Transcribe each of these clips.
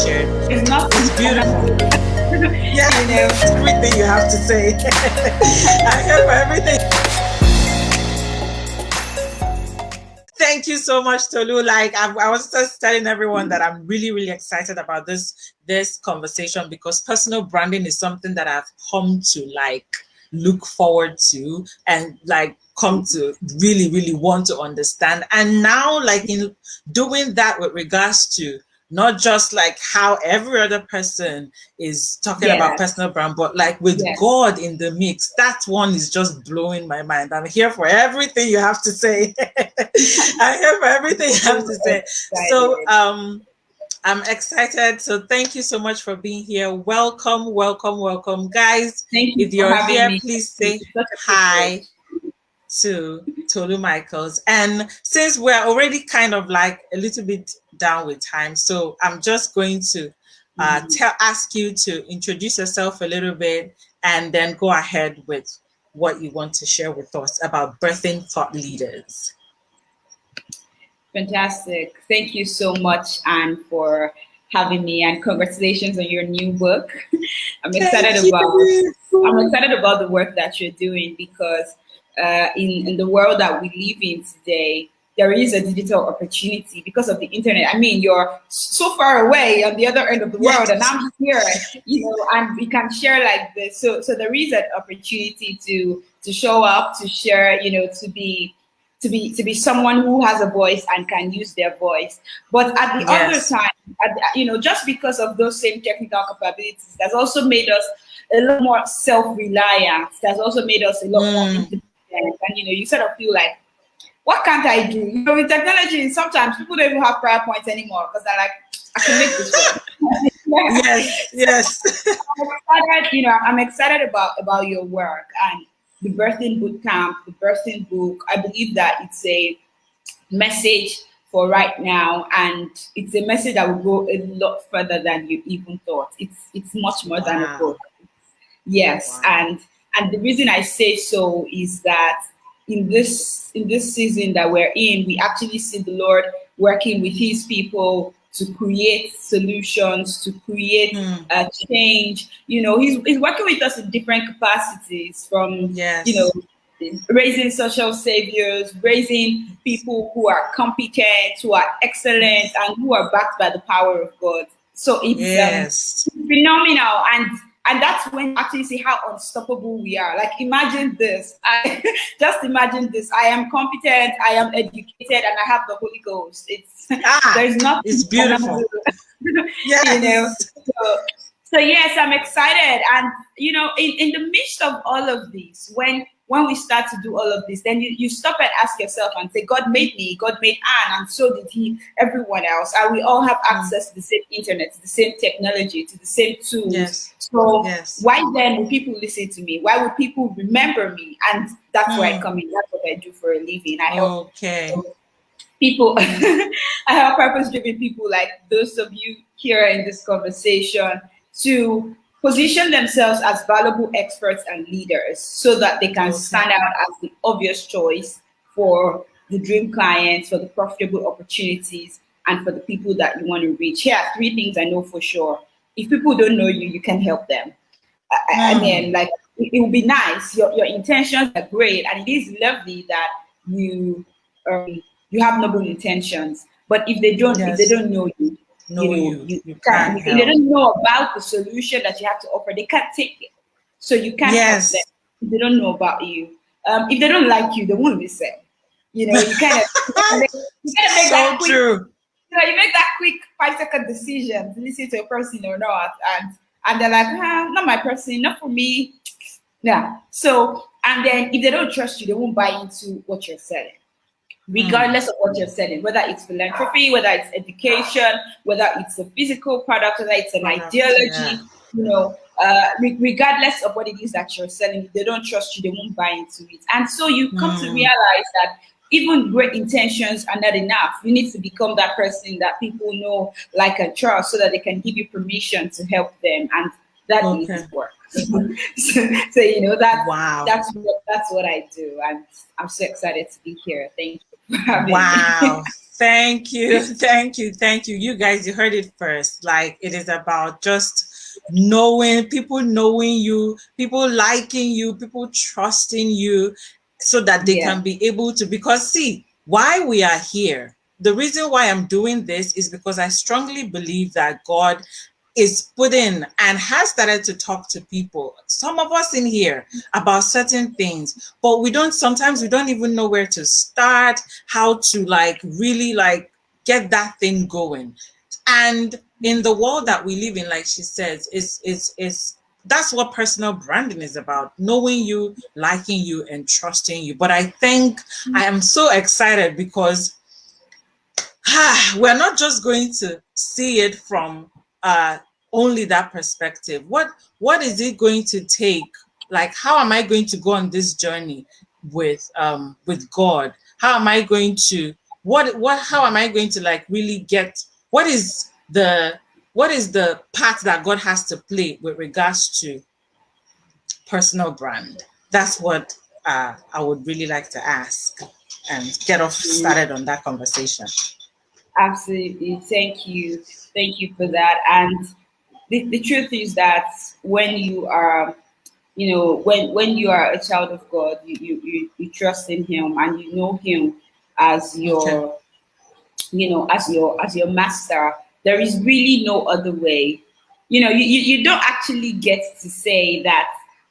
shared. It's not. It's beautiful. Yeah, everything you have to say. I'm here for everything. Thank you so much, Tolu. Like I was just telling everyone that I'm really, really excited about this conversation, because personal branding is something that I've come to like look forward to and like come to really, really want to understand. And now, like in doing that with regards to not just like how every other person is talking about personal brand, but like with God in the mix, that one is just blowing my mind. I'm here for everything you have to say. I'm here for everything you have to say. So I'm excited. So thank you so much for being here. Welcome, welcome, welcome. Guys, Thank you if you're here, me. please say hi to Tolu Michaels. And since we're already kind of like a little bit down with time, so I'm just going to ask you to introduce yourself a little bit and then go ahead with what you want to share with us about birthing thought leaders. Fantastic. Thank you so much, Anne, for having me, and congratulations on your new book. I'm excited about the work that you're doing, because in the world that we live in today, there is a digital opportunity because of the internet. I mean, you're so far away on the other end of the world, and I'm here, and we can share like this. So there is an opportunity to show up, to share, to be someone who has a voice and can use their voice. But at the other time, just because of those same technical capabilities, that's also made us a lot more self-reliant. That's also made us a lot more independent. And you sort of feel like, what can't I do? With technology, sometimes people don't even have prayer points anymore, because they're like, I can make this work. Yes. I'm excited about your work and the birthing boot camp, the birthing book. I believe that it's a message for right now, and it's a message that will go a lot further than you even thought. It's much more than a book. Yes, and the reason I say so is that in this season that we're in, we actually see the Lord working with His people to create solutions, to create change. He's working with us in different capacities, from raising social saviors, raising people who are competent, who are excellent, and who are backed by the power of God. So it's phenomenal, and that's when you actually see how unstoppable we are. Like, imagine this. Just imagine this. I am competent, I am educated, and I have the Holy Ghost. There's nothing. It's beautiful. So yes, I'm excited. And in the midst of all of this, when we start to do all of this, then you stop and ask yourself and say, God made me, God made Anne, and so did He everyone else. And we all have access to the same internet, to the same technology, to the same tools. Why then will people listen to me? Why would people remember me? And that's where I come in. That's what I do for a living. I help people. I help purpose-driven people like those of you here in this conversation to position themselves as valuable experts and leaders, so that they can stand out as the obvious choice for the dream clients, for the profitable opportunities, and for the people that you want to reach. Here are 3 things I know for sure. If people don't know you, you can help them. And then, like, it would be nice. Your intentions are great, and it is lovely that you have noble intentions. But if they don't know you, you can't. If they don't know about the solution that you have to offer, they can't take it. So you can't help them if they don't know about you. If they don't like you, they won't listen. You kind of make that quick. True. You make that quick 5-second decision to listen to a person or not, and they're like, not my person, not for me. Yeah. So, and then if they don't trust you, they won't buy into what you're selling. Regardless of what you're selling, whether it's philanthropy, whether it's education, whether it's a physical product, whether it's an ideology, regardless of what it is that you're selling, if they don't trust you, they won't buy into it. And so you come to realize that even great intentions are not enough. You need to become that person that people know, like, and trust, so that they can give you permission to help them. And that is work. So that's what I do. And I'm so excited to be here. Thank you for having me. Wow. Thank you. Thank you. Thank you. You guys, you heard it first. Like, it is about just knowing you, people liking you, people trusting you so that they Yeah. can be able to. Because, see, why we are here, the reason why I'm doing this is because I strongly believe that God is put in and has started to talk to people, some of us in here, about certain things, but sometimes we don't even know where to start, how to like really like get that thing going. And in the world that we live in, like she says, is that's what personal branding is about: knowing you, liking you, and trusting you. But I think I am so excited because we're not just going to see it from uh, only that perspective. What is it going to take? Like, how am I going to go on this journey with God? How am I going to what how am I going to like really get what is the part that God has to play with regards to personal brand? That's what I would really like to ask and get off started on that conversation. Absolutely. Thank you. Thank you for that. And the truth is that when you are, when you are a child of God, you trust in Him and you know Him as Okay. your, as your master. There is really no other way. You don't actually get to say that,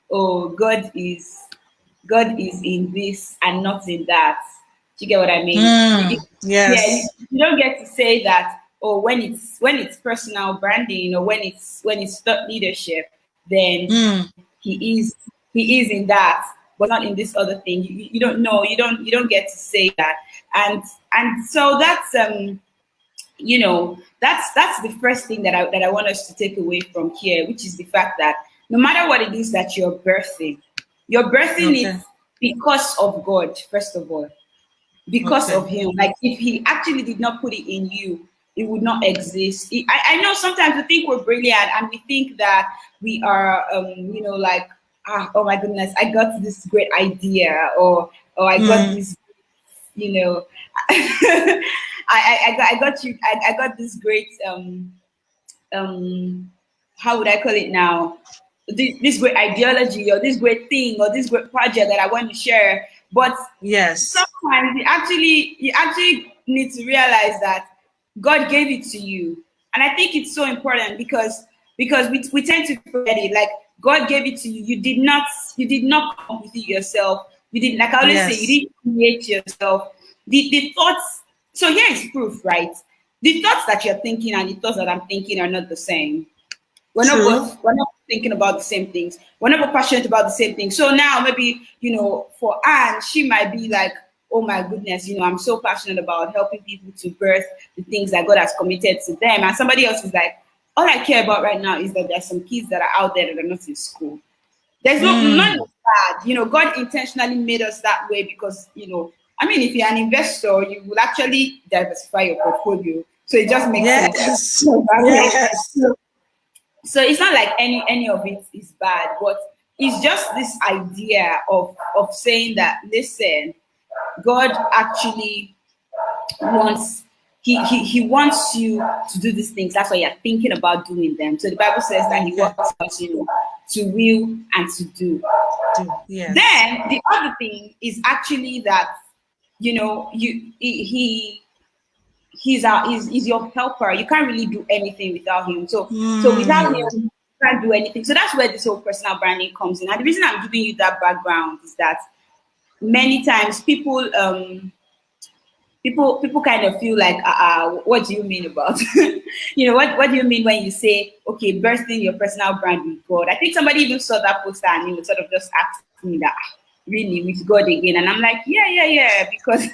oh, God is in this and not in that. Do you get what I mean? Yeah, you, Yes. you don't get to say that. Oh, when it's personal branding, or when it's thought leadership, then Mm, he is in that, but not in this other thing. You don't know. You don't get to say that. And so that's the first thing that I want us to take away from here, which is the fact that no matter what it is that you're birthing it okay. because of God, first of all, because Okay. of Him. Like, if He actually did not put it in you, it would not exist. I know sometimes we think we're brilliant and we think that we are, like, oh my goodness, I got this great idea, or I got Mm, this, you know, I got this great um how would I call it now? This great ideology, or this great thing, or this great project that I want to share. But yes. sometimes you actually need to realize that God gave it to you. And I think it's so important because we tend to forget it. Like, God gave it to you. You did not come up with it yourself. You didn't, like I always say, you Yes. didn't create yourself. The thoughts, so here is proof, right? The thoughts that you're thinking and the thoughts that I'm thinking are not the same. True. We're not thinking about the same things. We're not passionate about the same thing. So now maybe, for Anne, she might be like, oh my goodness, I'm so passionate about helping people to birth the things that God has committed to them. And somebody else is like, all I care about right now is that there's some kids that are out there that are not in school. There's none Mm, of that. God intentionally made us that way because, I mean, if you're an investor, you will actually diversify your portfolio. So it just makes sense. yes. That way. Yes. So it's not like any of it is bad, but it's just this idea of saying that, listen, God actually wants he wants you to do these things. That's why you're thinking about doing them. So the Bible says that He Okay. wants us, to will and to do. Yes. Then the other thing is actually that, he's your helper. You can't really do anything without Him. So without Him, Mm, you can't do anything. So that's where this whole personal branding comes in. And the reason I'm giving you that background is that many times people kind of feel like, what do you mean about, what do you mean when you say, okay, bursting your personal brand with God? I think somebody even saw that poster and sort of just asked me that, really, with God again? And I'm like, yeah, because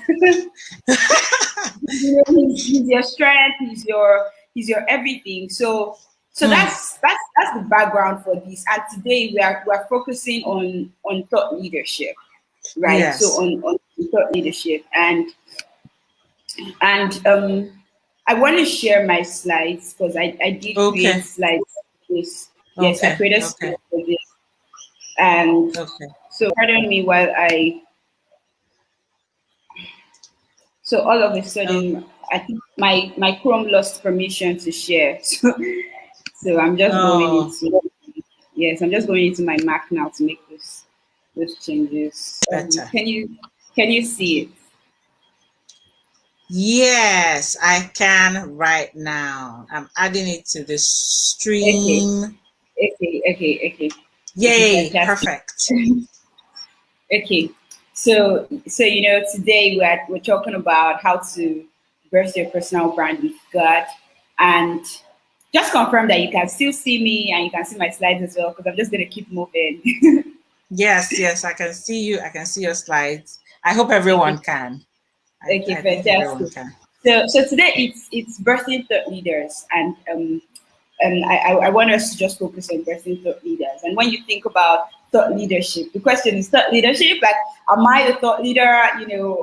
he's your strength, he's your everything. So mm, that's the background for this. And today we're focusing on thought leadership, right? So yes. on thought leadership. And I want to share my slides because I did Okay. create slides for this. Yes, I Okay. created Okay. slides for this. And Okay. so pardon me while I So all of a sudden, I think my Chrome lost permission to share. So I'm just going Oh, into, yes, I'm just going into my Mac now to make those changes. better. Can you see it? Yes, I can right now. I'm adding it to the Okay, stream. okay, Yay, fantastic. perfect. Okay, so today we're talking about how to birth your personal brand with God, and just confirm that you can still see me and you can see my slides as well, because I'm just gonna keep moving. Yes, yes, I can see you. I can see your slides. I hope Okay, everyone can. okay, I think everyone fantastic. can. So today it's birthing thought leaders, and I want us to just focus on birthing thought leaders. And when you think about thought leadership, the question is thought leadership. Like, am I a thought leader?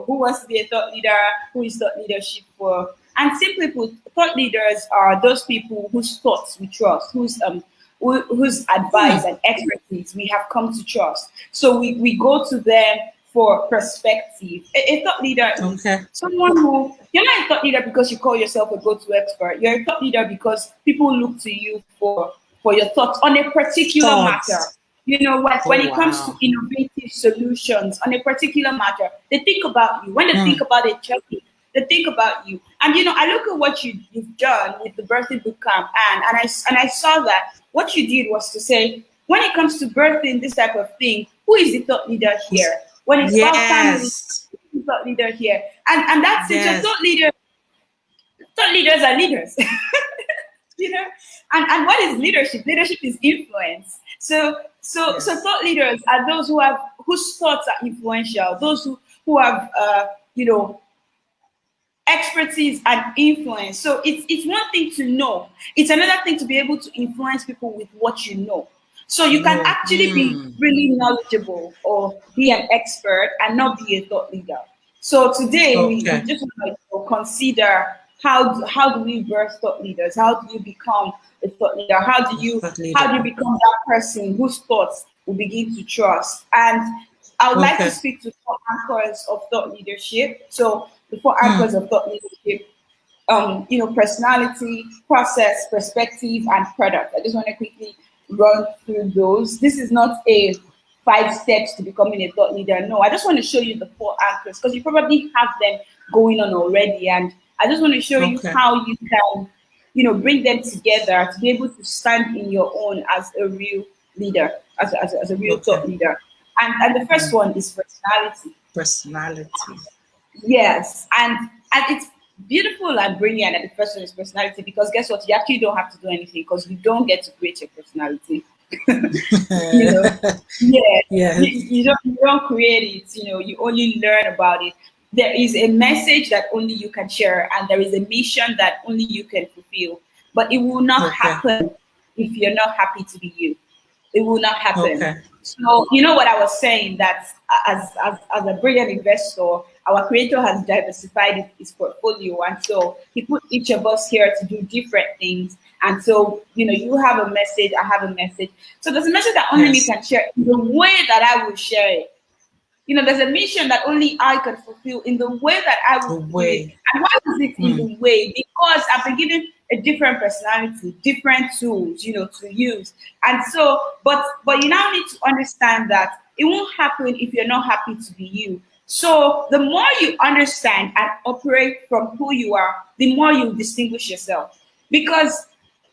Who wants to be a thought leader? Who is thought leadership for? And simply put, thought leaders are those people whose thoughts we trust, whose advice Hmm. and expertise we have come to trust. So we go to them for perspective. A thought leader is Okay. someone who, you're not a thought leader because you call yourself a go-to expert. You're a thought leader because people look to you for your thoughts on a particular matter. Thoughts. When Oh, it comes to wow. innovative solutions on a particular matter, they think about you. When they Hmm. think about a topic, they think about you. And I look at what you've done with the birthing boot camp, and I saw that what you did was to say, when it comes to birthing this type of thing, who is the thought leader here? When it's about family, Yes. who is the thought leader here? And that's it. So Yes. thought leaders are leaders. you know and what is leadership? Leadership is influence. So Yes. thought leaders are those whose thoughts are influential, those who have you know expertise and influence. So it's one thing to know, it's another thing to be able to influence people with what you know. So you can No. actually be Hmm. really knowledgeable or be an expert and not be a thought leader. So today we Okay. just want to consider how do we birth thought leaders? How do you become a thought leader? Thought How leader. do you become that person whose thoughts will begin to trust? And I would like to Okay. speak to four anchors of thought leadership. So the four Hmm. anchors of thought leadership, personality, process, perspective, and product. I just want to quickly run through those. This is not a 5 steps to becoming a thought leader. No, I just want to show you the four anchors because you probably have them going on already. And I just want to show you Okay. how you can, bring them together to be able to stand in your own as a real leader, as a real Okay. thought leader. And the first Hmm. one is personality. Personality. Yes, and it's beautiful and brilliant that the first one is personality, because guess what? You actually don't have to do anything because you don't get to create your personality. you know, yeah, Yes. you don't create it. You only learn about it. There is a message that only you can share, and there is a mission that only you can fulfill. But it will not Okay. happen if you're not happy to be you. It will not happen. Okay. So you know what I was saying, that as a brilliant investor, our creator has diversified his portfolio, and so he put each of us here to do different things. And so you have a message, I have a message. So there's a message that only me Yes. can share in the way that I will share it. There's a mission that only I can fulfill in the way that I will The fulfill it. way. And why is it in Hmm. the way? Because I've been given a different personality, different tools, to use. And so, but you now need to understand that it won't happen if you're not happy to be you. So the more you understand and operate from who you are, the more you distinguish yourself. Because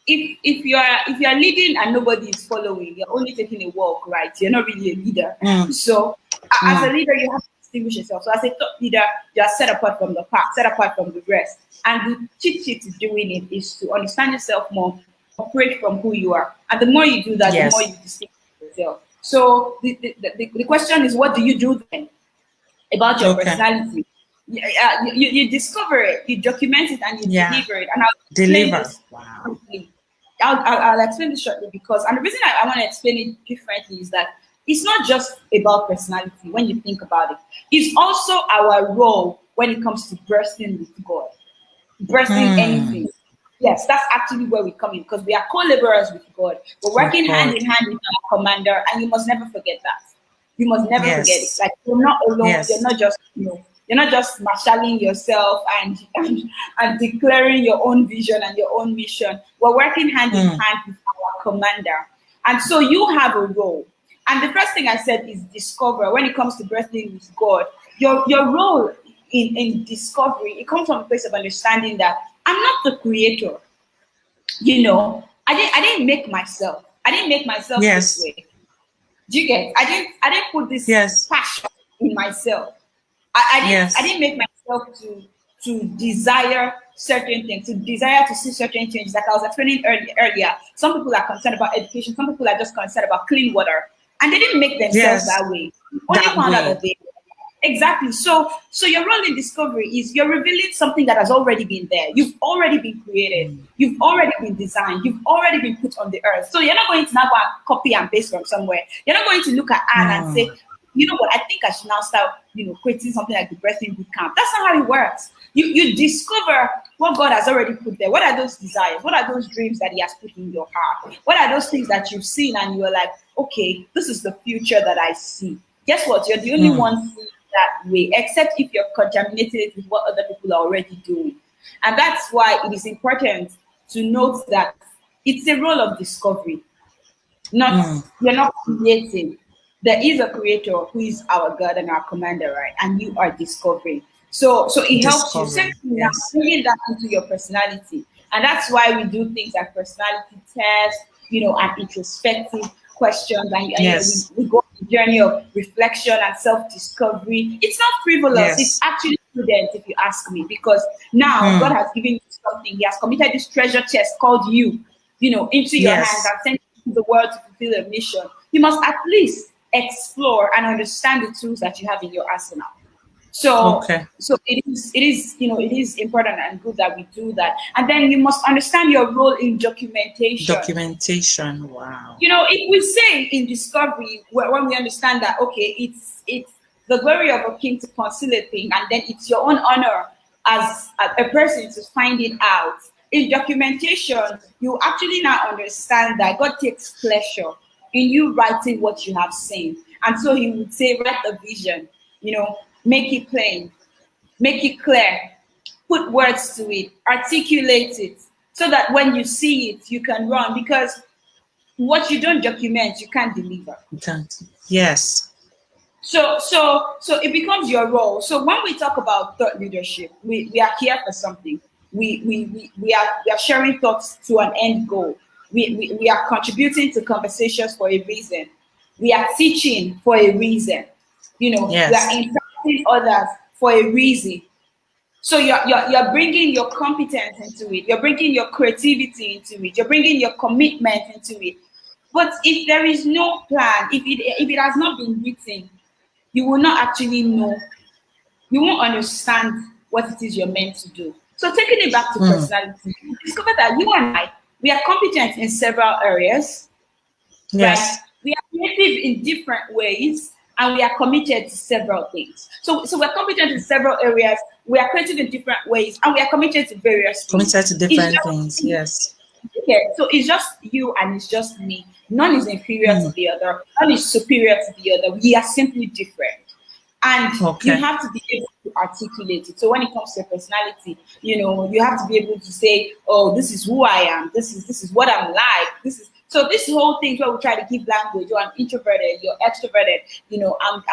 if you are leading and nobody is following, you're only taking a walk, right? You're not really a leader. Hmm. So as Hmm. a leader, you have to distinguish yourself. So as a top leader, you are set apart from the pack, set apart from the rest. And the cheat sheet to doing it is to understand yourself more, operate from who you are. And the more you do that, the more Yes. you distinguish yourself. So the question is, what do you do then about your Okay. personality? You discover it, you document it, and you Yeah. deliver it. And I'll explain Deliver. this Wow. shortly. I'll explain this shortly, because, and the reason I want to explain it differently is that it's not just about personality when you think about it. It's also our role when it comes to bursting with God, bursting Hmm. anything. Yes, that's actually where we come in, because we are co-laborers with God. We're With working hand God. in hand with our commander, and you must never forget that. You must never forget it. Yes. Like, you're not alone. You're Yes. not just You're not just marshalling yourself and declaring your own vision and your own mission. We're working hand in hand with our commander. And so you have a role. And the first thing I said is discover. When it comes to birthing with God, your role in discovery, it comes from a place of understanding that I'm not the creator. I didn't make myself. I didn't make myself this Yes. way. Do you get? I didn't put this Yes. passion in myself. I didn't make myself to desire certain things, to desire to see certain changes. Like I was explaining earlier, some people are concerned about education, some people are just concerned about clean water, and they didn't make themselves Yes. that way. Only That found out way. that they exactly. So your role in discovery is you're revealing something that has already been there. You've already been created. You've already been designed. You've already been put on the earth. So you're not going to now go and copy and paste from somewhere. You're not going to look at Anne and say, you know what, I think I should now start, creating something like the birthing boot camp. That's not how it works. You discover what God has already put there. What are those desires? What are those dreams that He has put in your heart? What are those things that you've seen and you're like, okay, this is the future that I see. Guess what? You're the only one seeing that way, except if you're contaminated it with what other people are already doing. And that's why it is important to note that it's a role of discovery. You're not creating. There is a creator who is our God and our commander, right? And you are discovering. So it helps you. Discovery. Secondly, now Yes. bringing that into your personality. And that's why we do things like personality tests, and introspective questions. And Yes. we go on a journey of reflection and self-discovery. It's not frivolous. It's Yes. actually prudent, if you ask me, because now God has given you something. He has committed this treasure chest called you, into your hands Yes. and sent you to the world to fulfill a mission. You must at least explore and understand the tools that you have in your arsenal. So, Okay. so it is important and good that we do that. And then you must understand your role in documentation. Documentation. Wow. If we say in discovery, when we understand that, okay, it's the glory of a king to conceal a thing, and then it's your own honor as a person to find it out. In documentation, you actually now understand that God takes pleasure in you writing what you have seen. And so He would say, write the vision, make it plain, make it clear, put words to it, articulate it, so that when you see it, you can run. Because what you don't document, you can't deliver. You can't. Yes. So it becomes your role. So when we talk about thought leadership, we are here for something. We are sharing thoughts to an end goal. We are contributing to conversations for a reason. We are teaching for a reason. We are Yes. impacting others for a reason. So you're bringing your competence into it. You're bringing your creativity into it. You're bringing your commitment into it. But if there is no plan, if it has not been written, you will not actually know. You won't understand what it is you're meant to do. So taking it back to personality, you discover that you and I, we are competent in several areas, right? Yes. We are creative in different ways, and we are committed to several things. So we're competent in several areas, we are creative in different ways, and we are committed to various things. Committed to different things. Yes. Okay, so it's just you and it's just me. None is inferior to the other. None is superior to the other. We are simply different. And you Okay. have to be able to articulate it. So when it comes to your personality, you have to be able to say, "Oh, this is who I am. This is what I'm like. So this whole thing where we try to give language. Oh, I'm introverted. You're extroverted.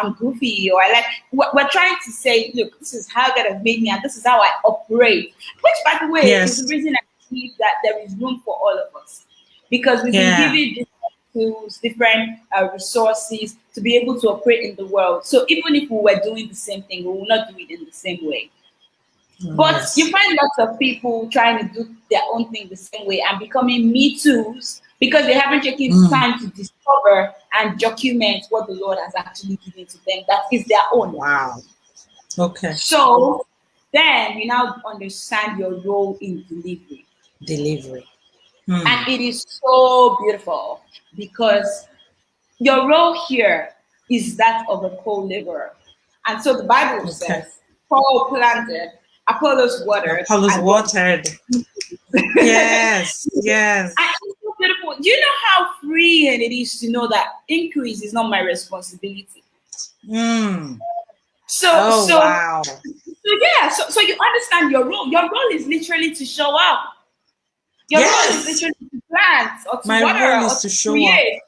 I'm goofy. Or I like. We're trying to say, look, this is how God has made me, and this is how I operate. Which, by the way, Yes. is the reason I believe that there is room for all of us, because we've been given different tools, different resources to be able to operate in the world. So even if we were doing the same thing, we will not do it in the same way. But Yes. you find lots of people trying to do their own thing the same way and becoming me too's because they haven't taken time to discover and document what the Lord has actually given to them. That is their own. Wow. Okay. So then you now understand your role in delivery. Delivery. And it is so beautiful because your role here is that of a co-laborer. And so the Bible says, Paul planted, Apollos watered. Apollos watered. Yes, yes. And it's so beautiful. Do you know how freeing it is to know that increase is not my responsibility? So Oh, so wow. so you understand your role. Your role is literally to show up. Your role is Yes. literally to plant or to My role water or is to to show up. create.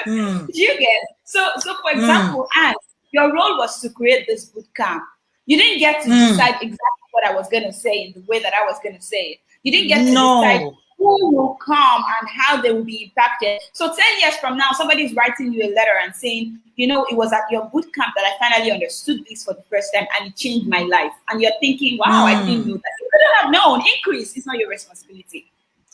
Mm, You get so for mm, example, and your role was to create this boot camp. You didn't get to mm. decide exactly what I was gonna say in the way that I was gonna say it. You didn't get to decide No. who will come and how they will be impacted. So 10 years from now, somebody is writing you a letter and saying, it was at your boot camp that I finally understood this for the first time and it changed my life. And you're thinking, wow, I didn't Mm. know that. You couldn't have known. Increase is not your responsibility.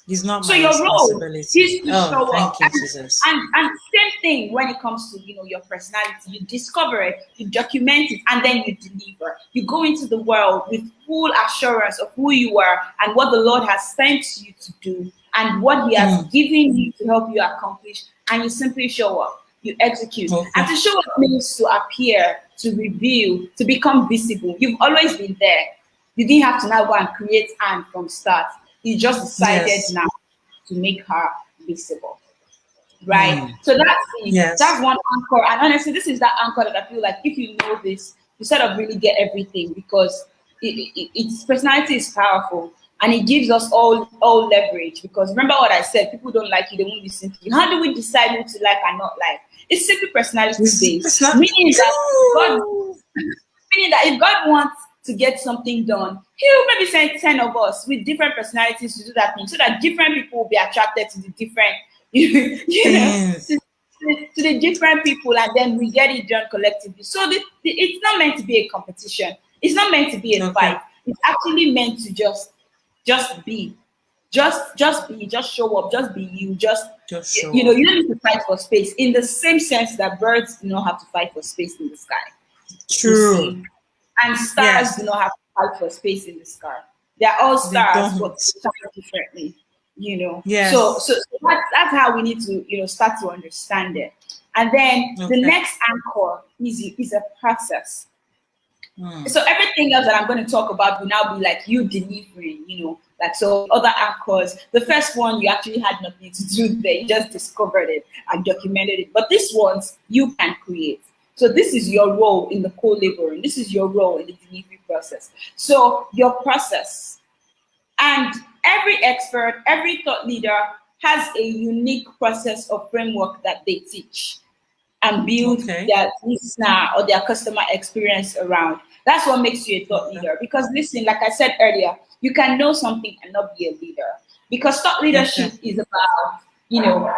It's not So my your role responsibility. is to Oh, show up, thank you, Jesus. and same thing when it comes to your personality. You discover it, you document it, and then you deliver. You go into the world with full assurance of who you are and what the Lord has sent you to do, and what He has Mm. given you to help you accomplish. And you simply show up. You execute. Okay. And to show up means to appear, to reveal, to become visible. You've always been there. You didn't have to now go and create Anne from start. You just decided Yes. now to make her visible, right? Mm. So that's Yes. one anchor. And honestly, this is that anchor that I feel like if you know this, you sort of really get everything, because its personality is powerful and it gives us all leverage. Because remember what I said: people don't like you, they won't listen to you. How do we decide who to like and not like? It's simply personality It's based, not God true. meaning that if God wants to get something done, He'll maybe send 10 of us with different personalities to do that thing, so that different people will be attracted to the different, Things. to the different people, and then we get it done collectively. So it's not meant to be a competition. It's not meant to be a Okay. fight. It's actually meant to just be. Just be, just show up, just be you, Just you show you know, up. you don't need to fight for space in the same sense that birds do not have to fight for space in the sky. You True. see, and stars Yes. do not have to fight for space in the sky. They're all They stars, but don't. they shine differently. So, Yes. that's how we need to, start to understand it. And then the Okay. next anchor is a process. Mm. So everything else that I'm going to talk about will now be like you delivering, like, so other anchors. The first one, you actually had nothing to do there. You just discovered it and documented it. But this ones you can create. So this is your role in the co-laboring. This is your role in the delivery process. So your process, and every expert, every thought leader has a unique process or framework that they teach and build Okay. their listener or their customer experience around. That's what makes you a thought Okay. leader. Because listen, like I said earlier, you can know something and not be a leader. Because thought Okay. leadership is about,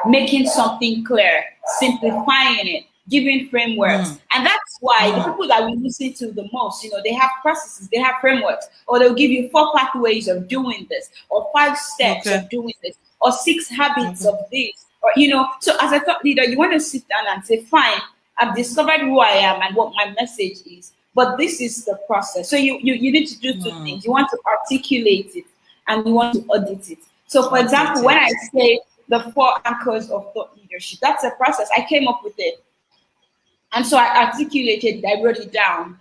making something clear, simplifying it, giving frameworks. Mm. And that's why the Mm. people that we listen to the most, they have processes, they have frameworks, or they'll give you 4 pathways of doing this, or 5 steps Okay. of doing this, or 6 habits Okay. of this, or so as a thought leader, you want to sit down and say, fine, I've discovered who I am and what my message is, but this is the process. So you need to do 2 Mm. things. You want to articulate it and you want to audit it. So for example, when I Audit say the 4 anchors of thought leadership, that's a process. I came up with it. And so I articulated it, I wrote it down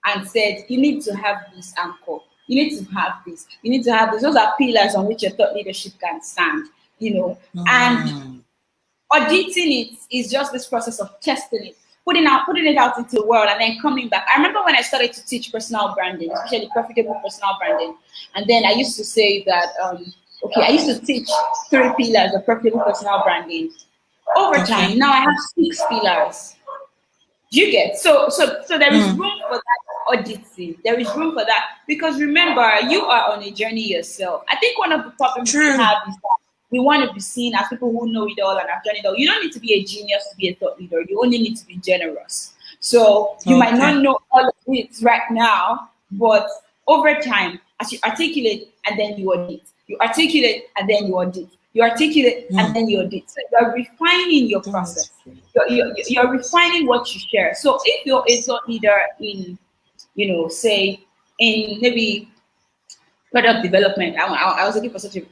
and said, you need to have this anchor. You need to have this. You need to have this. Those are pillars on which your thought leadership can stand. it. And Mm. auditing it is just this process of testing it, putting it out into the world, and then coming back. I remember when I started to teach personal branding, especially profitable personal branding, and then I used to say that, okay, I used to teach 3 pillars of profitable personal branding. Over Okay. time, now I have 6 pillars. Do you get? So there is Mm. room for that auditing. There is room for that, because remember, you are on a journey yourself. I think one of the problems we True. have is that we want to be seen as people who know it all and have done it all. You don't need to be a genius to be a thought leader. You only need to be generous. So you might Okay. not know all of it right now, but over time, as you articulate and then you audit, you articulate and then you audit, you articulate and Mm. then you audit. So you're refining your That's process. true. You're refining what you share. So if you're a thought leader in, say, in maybe product development. I was looking for such a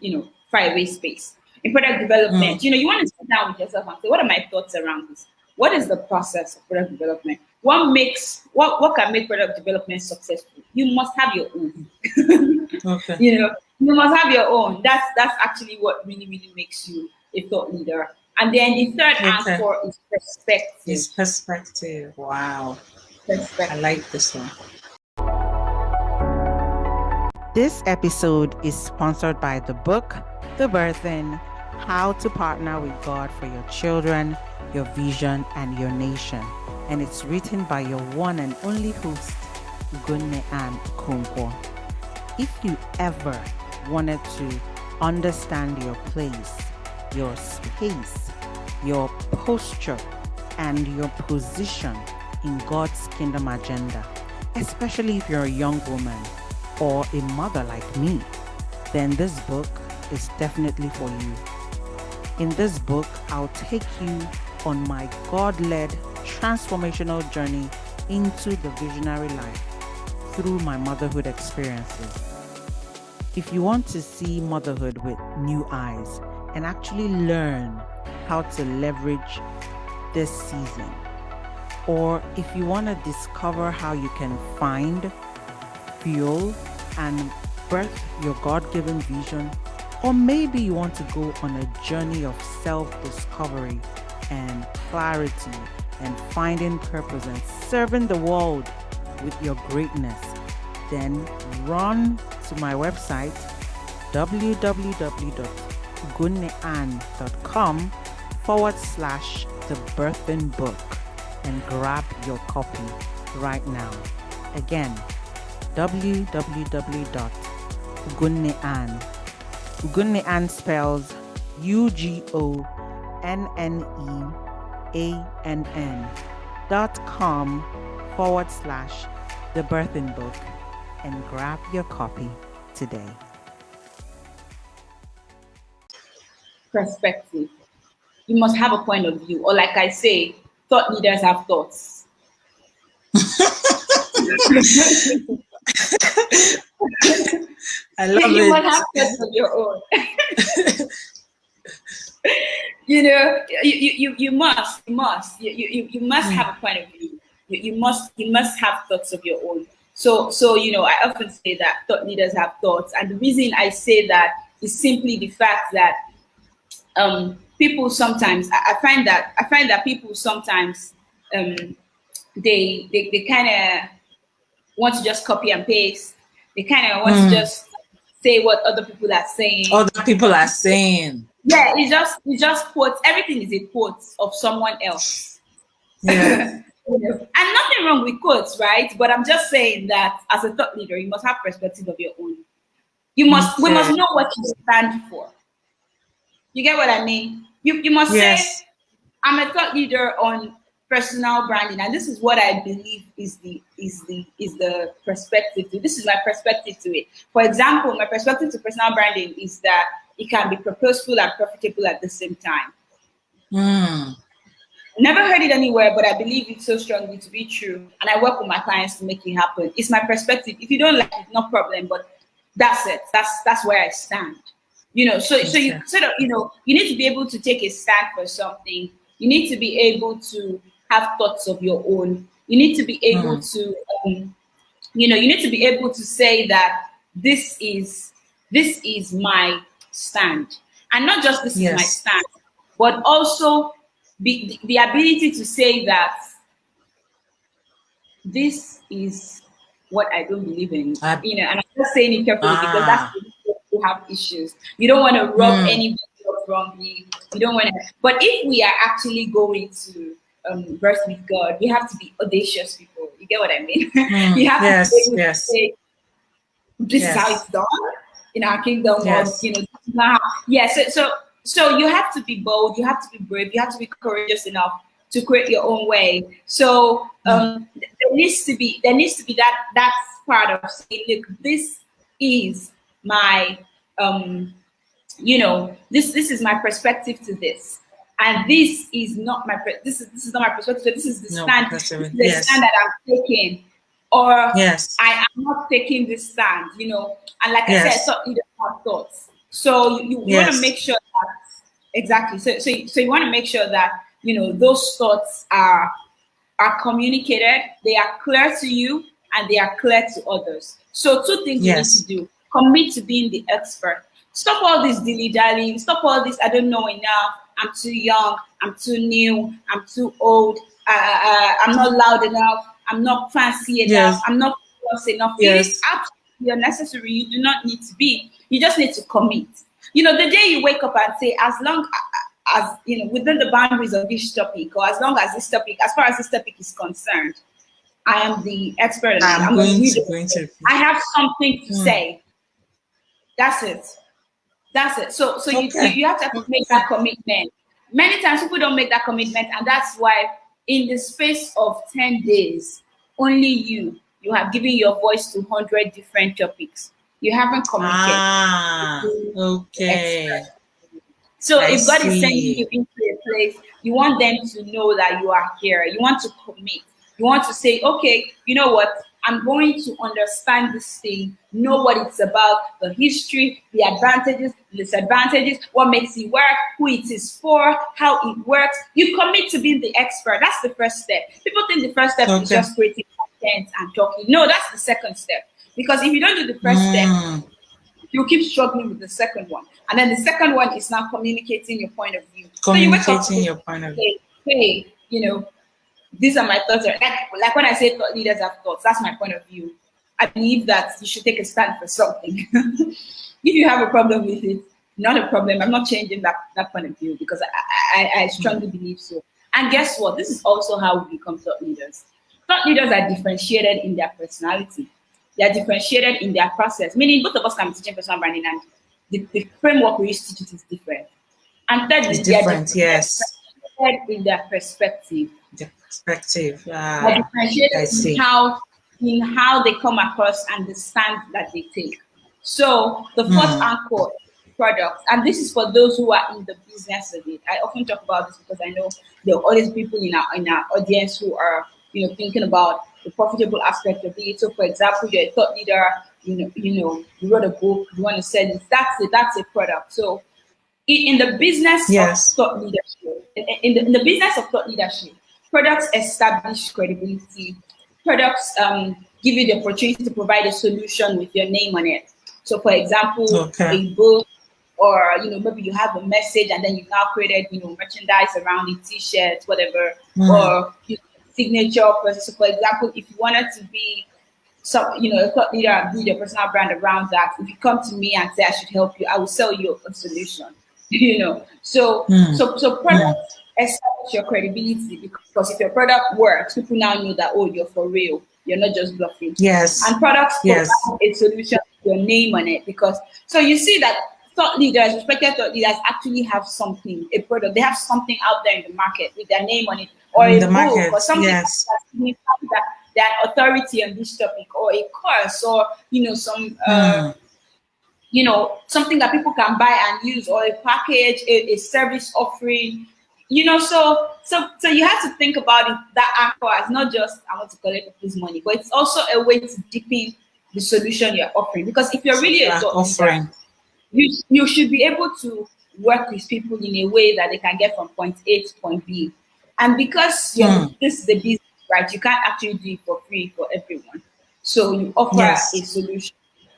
faraway space in product Mm. development. You want to sit down with yourself and say, what are my thoughts around this? What is the process of product development? What can make product development successful? You must have your own. Okay. You must have your own. That's actually what really really makes you a thought leader. And then the third Okay. anchor is perspective. His perspective. Wow. I like this one. This episode is sponsored by the book, The Birthing, How to Partner with God for Your Children, Your Vision, and Your Nation. And it's written by your one and only host, Ugonne Ann Okonkwo. If you ever wanted to understand your place, your space, your posture, and your position in God's kingdom agenda, especially if you're a young woman or a mother like me, then this book is definitely for you. In this book, I'll take you on my God-led transformational journey into the visionary life through my motherhood experiences. If you want to see motherhood with new eyes and actually learn how to leverage this season, or if you want to discover how you can find, fuel, and birth your God-given vision, or maybe you want to go on a journey of self-discovery and clarity and finding purpose and serving the world with your greatness, then run to my website www.ugonneann.com/the birthing book and grab your copy right now. Again, www.ugonneann. Ugonne Ann spells UGONNEANN.com/the birthing book and grab your copy today. Perspective. You must have a point of view, or like I say, thought leaders have thoughts. I love You it. must have thoughts of your own. You know, you must have a point of view. You must have thoughts of your own. So you know, I often say that thought leaders have thoughts, and the reason I say that is simply the fact that people sometimes I find that people sometimes they kind of want to just copy and paste. They kind of want to just say what other people are saying. Other people are saying. Yeah, it's just quotes. Everything is a quote of someone else. Yeah. And nothing wrong with quotes, right? But I'm just saying that as a thought leader, you must have perspective of your own. We must know what you stand for. You get what I mean? You must say, I'm a thought leader on personal branding, and this is what I believe is the perspective to. This is my perspective to it. For example, my perspective to personal branding is that it can be purposeful and profitable at the same time. Never heard it anywhere, but I believe it so strongly to be true, and I work with my clients to make it happen. It's my perspective. If you don't like it, no problem, but that's it. That's where I stand. You know, so you sort of, you know, you need to be able to take a stand for something. You need to be able to have thoughts of your own. You need to be able to, you know, you need to be able to say that this is my stand, and not just this is my stand, but also the ability to say that this is what I don't believe in. You know, and I'm just saying it carefully because that's you have issues. You don't want to rub anybody up wrongly. You don't want to. But if we are actually going to birth with God, we have to be audacious people. You get what I mean? You have to be able to say, "This is how it's done in our kingdom." Or, you know, so you have to be bold. You have to be brave. You have to be courageous enough to create your own way. So there needs to be that part of saying, look, this is my you know, this is my perspective to this, and this is not my this is not my perspective. This is the stand that I'm taking, or I am not taking this stand. You know, and like I said, so you don't have thoughts. So you want to make sure that exactly. So you want to make sure that, you know, those thoughts are communicated, they are clear to you, and they are clear to others. So two things you need to do: commit to being the expert. Stop all this dilly-dallying. Stop all this, I don't know enough, I'm too young, I'm too new, I'm too old, I'm not loud enough, I'm not fancy enough, Yes. I'm not famous enough. It Yes. is absolutely unnecessary. You do not need to be. You just need to commit. You know, the day you wake up and say, as long as, you know, within the boundaries of this topic, or as long as this topic, as far as this topic is concerned, I am the expert on it. I'm I'm a going leader. to. I have something to Mm. say. That's it. That's it. So Okay. you have to make that commitment. Many times people don't make that commitment, and that's why in the space of 10 days, only you have given your voice to 100 different topics. You haven't committed. Ah, okay. So I if God is sending see. you into a place, you want them to know that you are here. You want to commit. You want to say, okay, you know what? I'm going to understand this thing, know what it's about, the history, the advantages, the disadvantages, what makes it work, who it is for, how it works. You commit to being the expert. That's the first step. People think the first step is Okay. just creating content and talking. No, that's the second step. Because if you don't do the first step, Mm. you keep struggling with the second one. And then the second one is now communicating your point of view. So you wake up Communicating to your point of view. say, hey, you know, these are my thoughts. Like when I say thought leaders have thoughts, that's my point of view. I believe that you should take a stand for something. If you have a problem with it, not a problem. I'm not changing that point of view because I strongly believe so. And guess what? This is also how we become thought leaders. Thought leaders are differentiated in their personality. They are differentiated in their process. Meaning both of us can be teaching personal branding and the framework we use to teach it is different. And It's thirdly, they are different, yes. differentiated in their perspective. The perspective. They're Ah, differentiated I see. in how they come across and the stand that they take. So the fourth anchor product, and this is for those who are in the business of it. I often talk about this because I know there are always people in our audience who are, you know, thinking about the profitable aspect of it. So for example, you're a thought leader, you wrote a book, you want to sell it, that's a product. So in the business of Yes. thought leadership, in the business of thought leadership, products establish credibility. Products give you the opportunity to provide a solution with your name on it. So, for example, Okay. a book, or maybe you have a message, and then you've now created merchandise around it, t-shirts, whatever, or signature process. So, for example, if you wanted to be a thought leader and build your personal brand around that, if you come to me and say I should help you, I will sell you a solution. So products establish your credibility, because if your product works, people now know that, oh, you're for real, you're not just bluffing. Yes. And products Yes. provide a solution with your name on it, because so you see that thought leaders, respected thought leaders, actually have something, a product. They have something out there in the market with their name on it, or In a the book, market, or something yes. that they're authority on this topic, or a course, or some something that people can buy and use, or a package, a service offering. So you have to think about it, that anchor as not just I want to collect people's money, but it's also a way to deepen the solution you're offering. Because if you're really a thought leader, you should be able to work with people in a way that they can get from point A to point B. And because this is the business, right, you can't actually do it for free for everyone. So you offer a solution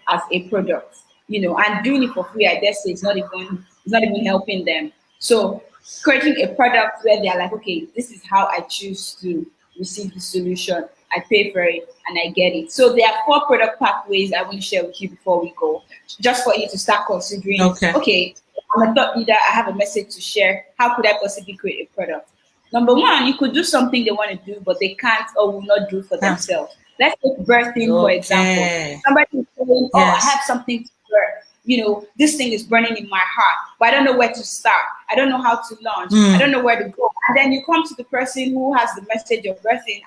as a product, and doing it for free, I dare say, it's not even helping them. So creating a product where they're like, okay, this is how I choose to receive the solution. I pay for it and I get it. So there are 4 product pathways I want to share with you before we go, just for you to start considering. Okay, I'm a thought leader, I have a message to share. How could I possibly create a product? Number 1, you could do something they want to do, but they can't or will not do for themselves. Let's take birthing, for example. Somebody is saying, oh, I have something to birth. This thing is burning in my heart, but I don't know where to start. I don't know how to launch. I don't know where to go. And then you come to the person who has the message of birthing,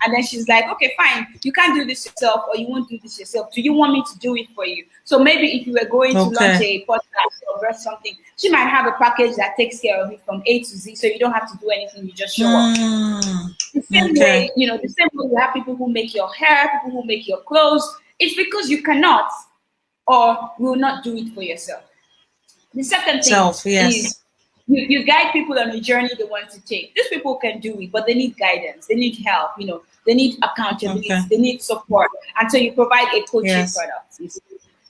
and then she's like, okay, fine, you can't do this yourself, or you won't do this yourself. Do you want me to do it for you? So maybe if you were going to launch a podcast or birth something, she might have a package that takes care of it from A to Z, so you don't have to do anything, you just show up. The same way, the same way you have people who make your hair, people who make your clothes. It's because you cannot or will not do it for yourself. The second thing is you guide people on a journey they want to take. These people can do it, but they need guidance. They need help. They need accountability. They need support. And so you provide a coaching product.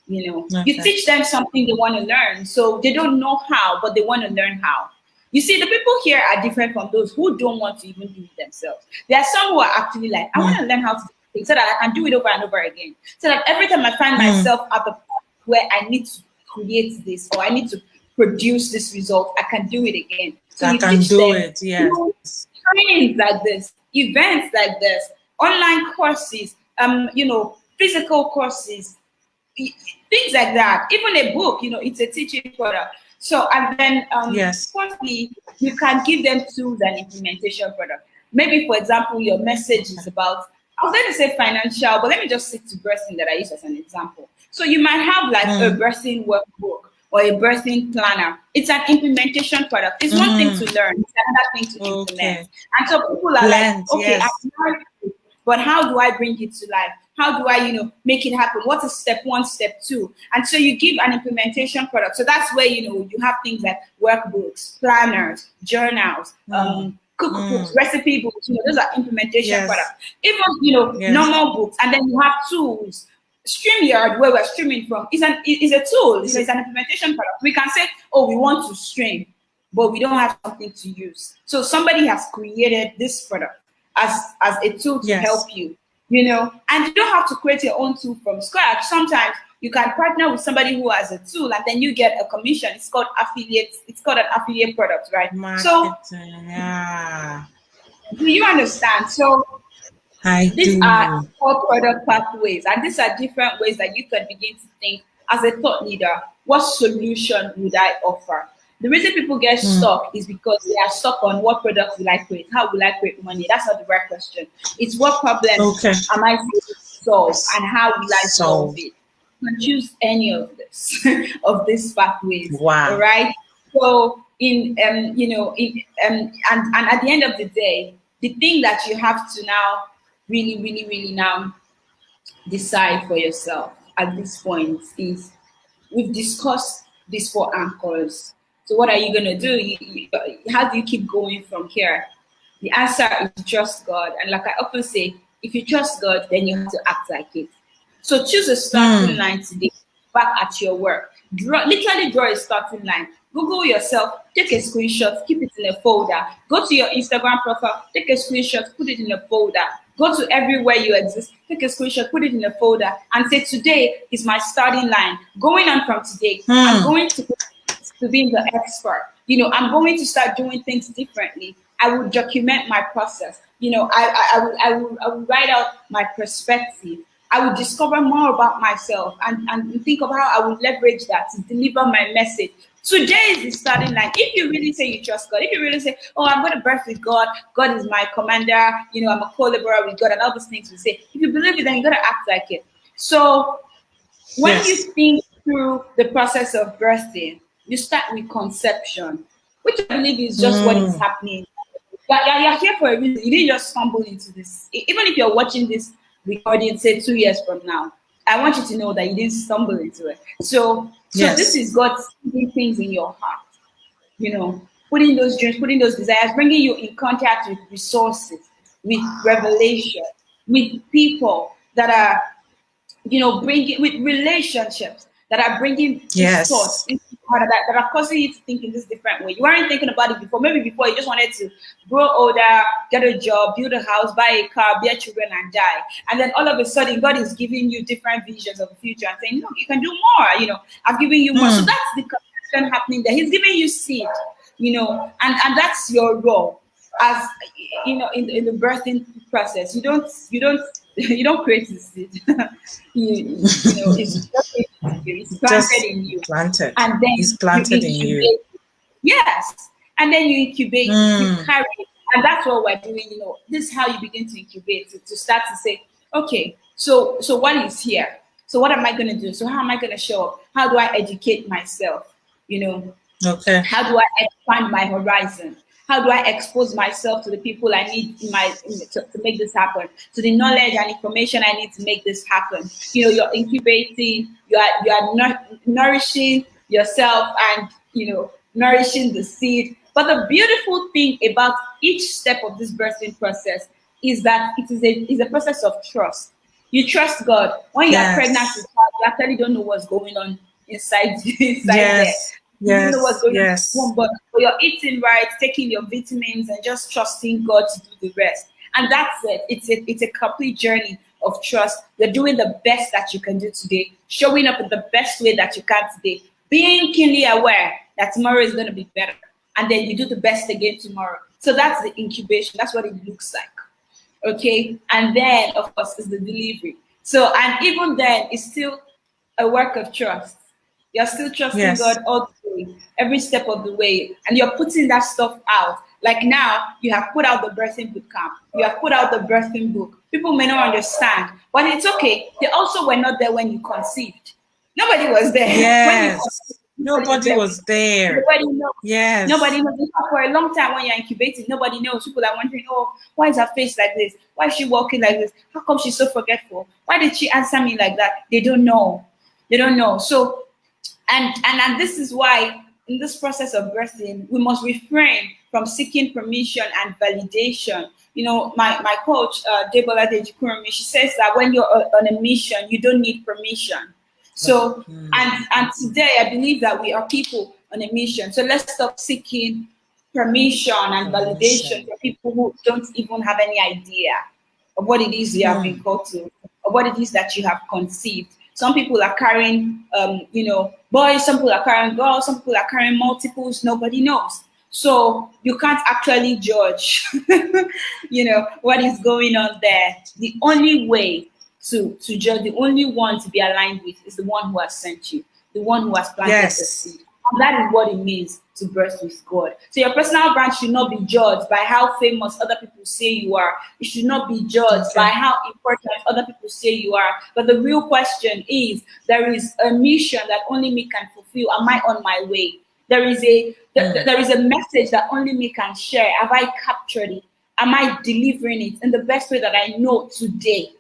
You teach them something they want to learn. So they don't know how, but they want to learn how. You see, the people here are different from those who don't want to even do it themselves. There are some who are actually like, I want to learn how to do things so that I can do it over and over again. So that every time I find myself at the point where I need to create this or I need to produce this result, I can do it again. So I you can teach do them, it, yes. trainings like this, events like this, online courses, physical courses, things like that. Even a book, it's a teaching product. So, and then, Yes. fourthly, you can give them tools and implementation product. Maybe, for example, your message is about, I was going to say financial, but let me just stick to birthing that I use as an example. So you might have like a birthing workbook or a birthing planner. It's an implementation product. It's one thing to learn, it's another thing to implement. And so people are like, okay, yes. I've learned it, but how do I bring it to life? How do I, make it happen? What is step one, step two? And so you give an implementation product. So that's where, you have things like workbooks, planners, journals, cookbooks, recipe books. Those are implementation products. Even, normal books. And then you have tools. StreamYard, where we're streaming from, is a tool. It's an implementation product. We can say, oh, we want to stream, but we don't have something to use. So somebody has created this product as a tool to help you. And you don't have to create your own tool from scratch. Sometimes you can partner with somebody who has a tool and then you get a commission. It's called affiliate. It's called an affiliate product, right? Marketing, so do you understand? So these are 4 product pathways, and these are different ways that you can begin to think as a thought leader, what solution would I offer? The reason people get stuck is because they are stuck on what products will I create? How will I create money? That's not the right question. It's what problem am I going to solve and how will I solve it? You can choose any of this, of these pathways. Wow. All right. So and at the end of the day, the thing that you have to now really now decide for yourself at this point is, we've discussed these 4 anchors. So what are you going to do? How do you keep going from here? The answer is to trust God. And like I often say, if you trust God, then you have to act like it. So choose a starting line today, back at your work. Literally draw a starting line. Google yourself, take a screenshot, keep it in a folder. Go to your Instagram profile, take a screenshot, put it in a folder. Go to everywhere you exist, take a screenshot, put it in a folder, and say, today is my starting line. Going on from today, I'm going to being the expert. I'm going to start doing things differently. I will document my process. I will write out my perspective. I will discover more about myself and think of how I will leverage that to deliver my message. Today is the starting line. If you really say you trust God, if you really say, oh, I'm going to birth with God, God is my commander, I'm a co-laborer with God, and all these things we say, if you believe it, then you got to act like it. So when you think through the process of birthing, you start with conception, which I believe is just what is happening. You're here for a reason. You didn't just stumble into this. Even if you're watching this recording, say 2 years from now, I want you to know that you didn't stumble into it. So this is God putting things in your heart, putting those dreams, putting those desires, bringing you in contact with resources, with revelation, with people that are, bringing, with relationships that are bringing thoughts into that are causing you to think in this different way. You weren't thinking about it before. Maybe before you just wanted to grow older, get a job, build a house, buy a car, bear children, and die. And then all of a sudden, God is giving you different visions of the future and saying, look, you can do more. I've given you more. So that's the connection happening there. He's giving you seed, and that's your role as in the birthing process. You don't create the seed. It's planted in you. And then it's planted in you. Yes. And then you incubate, you carry it. And that's what we're doing. This is how you begin to incubate, to start to say, okay, so what is here? So what am I going to do? So how am I going to show up? How do I educate myself? Okay. How do I expand my horizon? How do I expose myself to the people I need to make this happen? To the knowledge and information I need to make this happen. You're incubating, you are nourishing yourself and, nourishing the seed. But the beautiful thing about each step of this birthing process is that it is a process of trust. You trust God. When you are pregnant with child, you actually don't know what's going on inside there. You don't know what's Yes. going on in the Yes. womb, but you're eating right, taking your vitamins, and just trusting God to do the rest. And that's it. It's a complete journey of trust. You're doing the best that you can do today, showing up in the best way that you can today, being keenly aware that tomorrow is going to be better, and then you do the best again tomorrow. So that's the incubation. That's what it looks like. Okay, and then of course is the delivery. So, and even then it's still a work of trust. You're still trusting Yes. God all the way, every step of the way, and you're putting that stuff out. Like now, you have put out the birthing boot camp, you have put out the birthing book. People may not understand, but it's okay. They also were not there when you conceived. Nobody was there when you Yes. conceived. Nobody was there. Nobody knows. Yes. Nobody knows. For a long time when you're incubating, nobody knows. People are wondering, oh, why is her face like this? Why is she walking like this? How come she's so forgetful? Why did she answer me like that? They don't know. They don't know. So, and this is why in this process of birthing, we must refrain from seeking permission and validation. You know, my coach, Debola Dejikurumi, she says that when you're on a mission, you don't need permission. So, and today I believe that we are people on a mission. So let's stop seeking permission and validation from people who don't even have any idea of what it is you have been called to, or what it is that you have conceived. Some people are carrying, boys. Some people are carrying girls. Some people are carrying multiples. Nobody knows. So you can't actually judge, what is going on there. The only way to judge, the only one to be aligned with is the one who has sent you, the one who has planted the seed. And that is what it means to birth with God. So your personal brand should not be judged by how famous other people say you are. It should not be judged by how important other people say you are. But the real question is, there is a mission that only me can fulfill. Am I on my way? There is a message that only me can share. Have I captured it? Am I delivering it in the best way that I know today?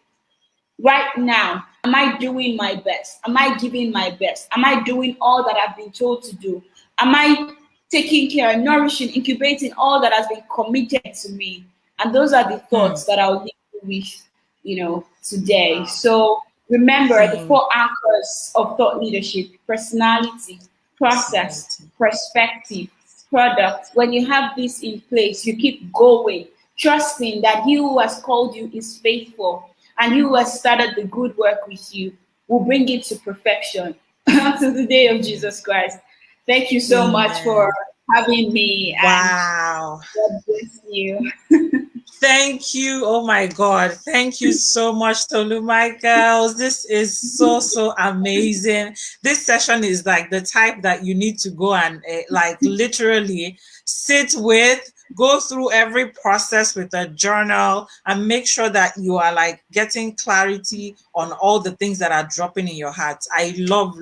Right now, am I doing my best? Am I giving my best? Am I doing all that I've been told to do? Am I taking care, nourishing, incubating all that has been committed to me? And those are the thoughts that I'll leave you with, today. So remember the 4 anchors of thought leadership: personality, process, perspective, product. When you have this in place, you keep going, trusting that he who has called you is faithful, and he who has started the good work with you will bring it to perfection until the day of Jesus Christ. Thank you so much for having me. Wow. And God bless you. Thank you. Oh my God. Thank you so much, Tolu Michaels. This is so amazing. This session is like the type that you need to go and literally sit with, go through every process with a journal, and make sure that you are like getting clarity on all the things that are dropping in your heart. I love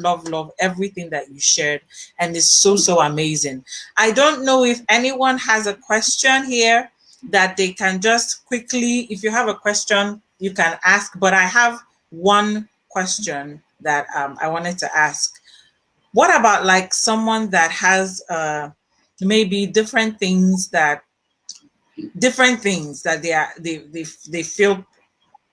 everything that you shared, and it's so amazing. I don't know if anyone has a question here that they can just quickly, if you have a question, you can ask. But I have one question that I wanted to ask. What about like someone that has maybe different things that they feel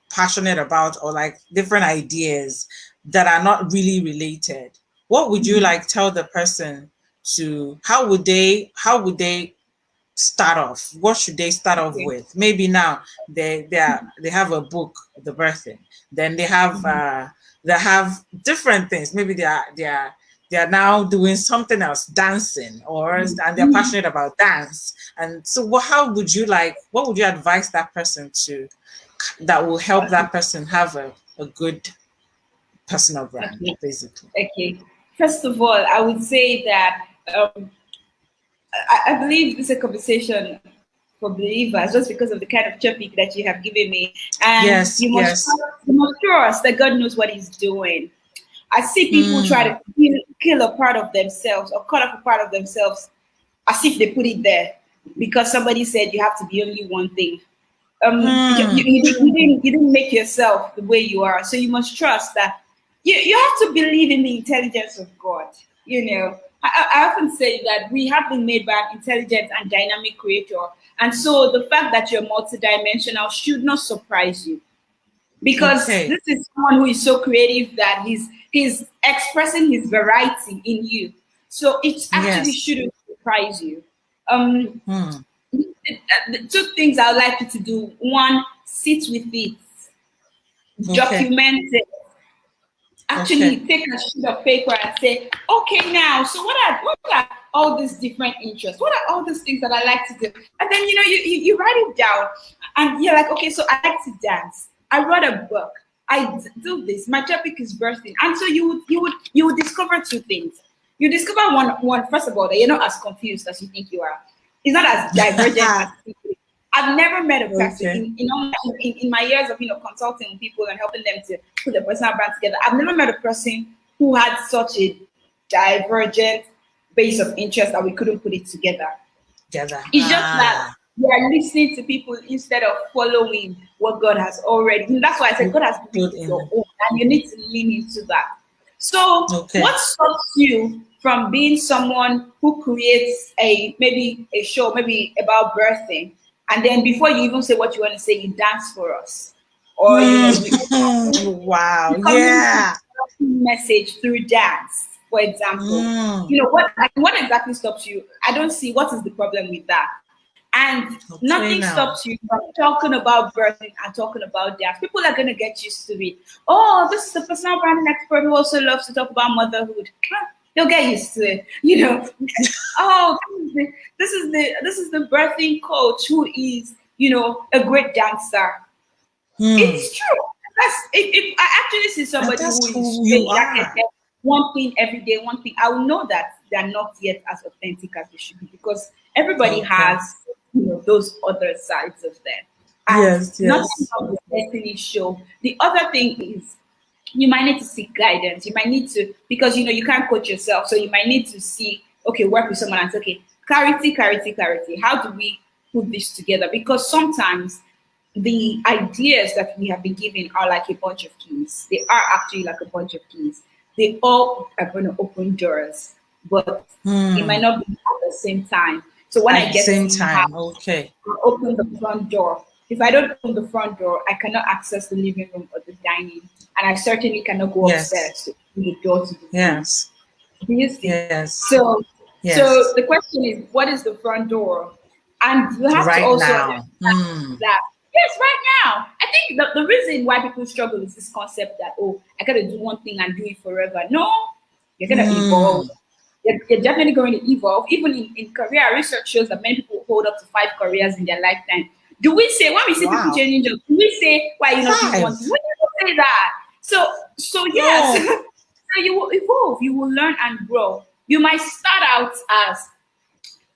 passionate about, or like different ideas that are not really related? What would you like tell the person to, how would they start off? What should they start off with? Maybe now they have a book, The Birthing. Then they have different things. Maybe they are now doing something else, dancing, and they're passionate about dance. And so what would you advise that person to, that will help that person have a good personal brand, basically? Okay. First of all, I would say that I believe this is a conversation for believers, just because of the kind of topic that you have given me. And you must trust that God knows what he's doing. I see people try to kill a part of themselves, or cut off a part of themselves, as if they put it there because somebody said you have to be only one thing. You didn't make yourself the way you are. So you must trust that you have to believe in the intelligence of God. I often say that we have been made by an intelligent and dynamic creator. And so the fact that you're multidimensional should not surprise you. Because this is someone who is so creative that he's expressing his variety in you. So it actually Yes. shouldn't surprise you. Hmm. The two things I would like you to do: one, sit with it, Okay. document it. Actually Okay. take a sheet of paper and say, okay, now, so what are all these different interests? What are all these things that I like to do? And then you write it down, and you're like, okay, so I like to dance. I wrote a book. Do this. My topic is birthing, and so you would discover two things. You discover one first of all, that you're not as confused as you think you are. It's not as divergent as you think. I've never met a person Okay. in my years of consulting with people and helping them to put their personal brand together. I've never met a person who had such a divergent base of interest that we couldn't put it together. Together. It's just that we are listening to people instead of following what God has already. And that's why I said God has given Good you in your own, and you need to lean into that. So, Okay. what stops you from being someone who creates maybe a show, maybe about birthing, and then before you even say what you want to say, you dance for us, or Wow. you Yeah. message through dance, for example. Mm. What exactly stops you? I don't see what is the problem with that. And Okay nothing now. stops you from talking about birthing and talking about dance. People are going to get used to it. Oh, this is a personal branding expert who also loves to talk about motherhood. They'll get used to it. Oh, this is the birthing coach who is a great dancer. Hmm. It's true. If I actually see And somebody who that's is who straight you are. jacketed, one thing every day, one thing, I will know that they are not yet as authentic as they should be, because everybody Okay. has those other sides of them. And Yes. nothing Yes. of the destiny show. The other thing is you might need to seek guidance. You might need to, because you can't coach yourself. So you might need to see, okay, work with someone and say, okay, clarity, clarity, clarity. How do we put this together? Because sometimes the ideas that we have been given are like a bunch of keys. They are actually like a bunch of keys. They all are going to open doors, but it might Hmm. not be at the same time. So when At I the get same to my time. house, Okay. I open the front door. If I don't open the front door, I cannot access the living room or the dining, and I certainly cannot go Yes. upstairs to open the door to the room. Yes. Do you see? Yes. So, Yes. the question is, what is the front door? And you have to Right also now. understand Hmm. that, yes, right now. I think the reason why people struggle is this concept that, oh, I gotta do one thing and do it forever. No, you're gonna evolve. Hmm. You're definitely going to evolve. Even in career, research shows that many people hold up to 5 careers in their lifetime. Do we say, when we see people Wow. changing jobs, do we say, why are you not doing one thing? 5. We don't say that. So yes, No. so you will evolve, you will learn and grow. You might start out as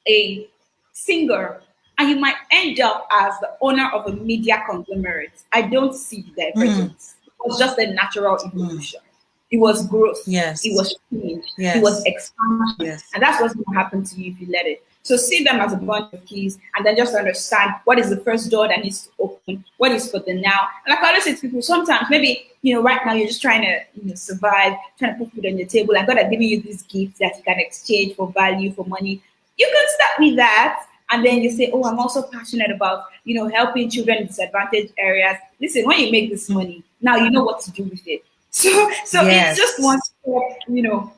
a singer, and you might end up as the owner of a media conglomerate. I don't see Hmm. divergence. It was just a natural Hmm. evolution. It was growth. It Yes. was change. It was Yes. expansion. Yes. And that's what's going to happen to you if you let it. So see them as a bunch of keys, and then just understand what is the first door that needs to open, what is for the now. And like I always say to people, sometimes maybe, right now you're just trying to survive, trying to put food on your table, and God has given you these gifts that you can exchange for value, for money. You can start with that. And then you say, oh, I'm also passionate about, helping children in disadvantaged areas. Listen, when you make this money, now you know what to do with it. So it's just one Yes. step,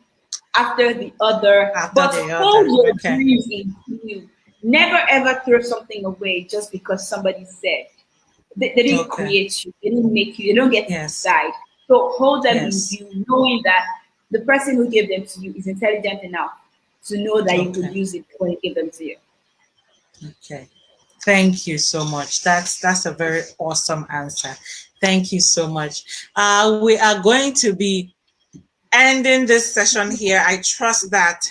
after the other. After But the hold other. your Okay. dreams in you. Never ever throw something away just because somebody said. They didn't Okay. create you, they didn't make you, they don't get to Yes. decide. So hold them in Yes. view, knowing that the person who gave them to you is intelligent enough to know that you could Okay. use it when he gave them to you. Okay. Thank you so much. That's a very awesome answer. Thank you so much. We are going to be ending this session here. I trust that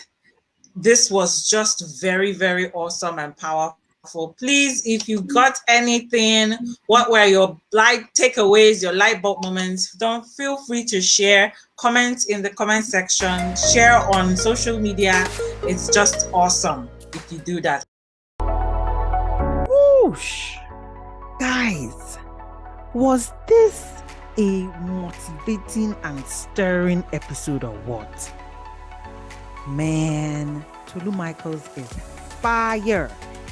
this was just very, very awesome and powerful. Please, if you got anything, what were your light takeaways, your light bulb moments, don't feel free to share. Comment in the comment section, share on social media. It's just awesome if you do that. Whoosh! Guys, was this a motivating and stirring episode or what? Man, Tolu Michaels is fire.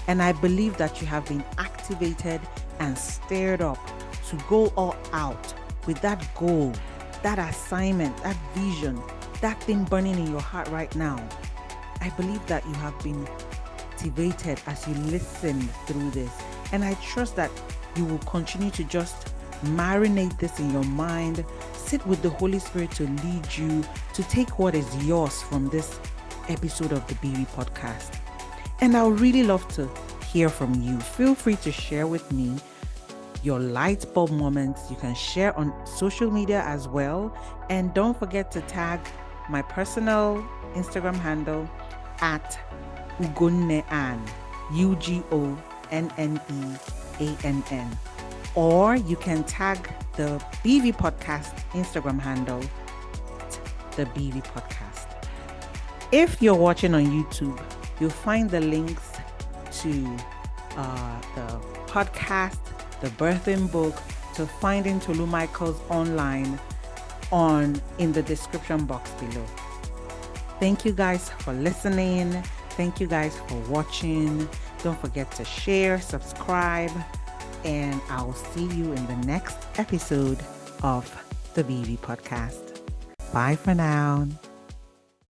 And I believe that you have been activated and stirred up to go all out with that goal, that assignment, that vision, that thing burning in your heart right now. I believe that you have been motivated as you listen through this. And I trust that you will continue to just marinate this in your mind, sit with the Holy Spirit to lead you to take what is yours from this episode of the BB podcast. And I would really love to hear from you. Feel free to share with me your light bulb moments. You can share on social media as well. And don't forget to tag my personal Instagram handle at Ugonne Ann, UGONNEANN. Or you can tag the BV Podcast Instagram handle, the BV Podcast. If you're watching on YouTube, you'll find the links to the podcast, the birthing book, to finding Tolu Michaels online in the description box below. Thank you guys for listening. Thank you guys for watching. Don't forget to share, subscribe, and I'll see you in the next episode of the BB Podcast. Bye for now.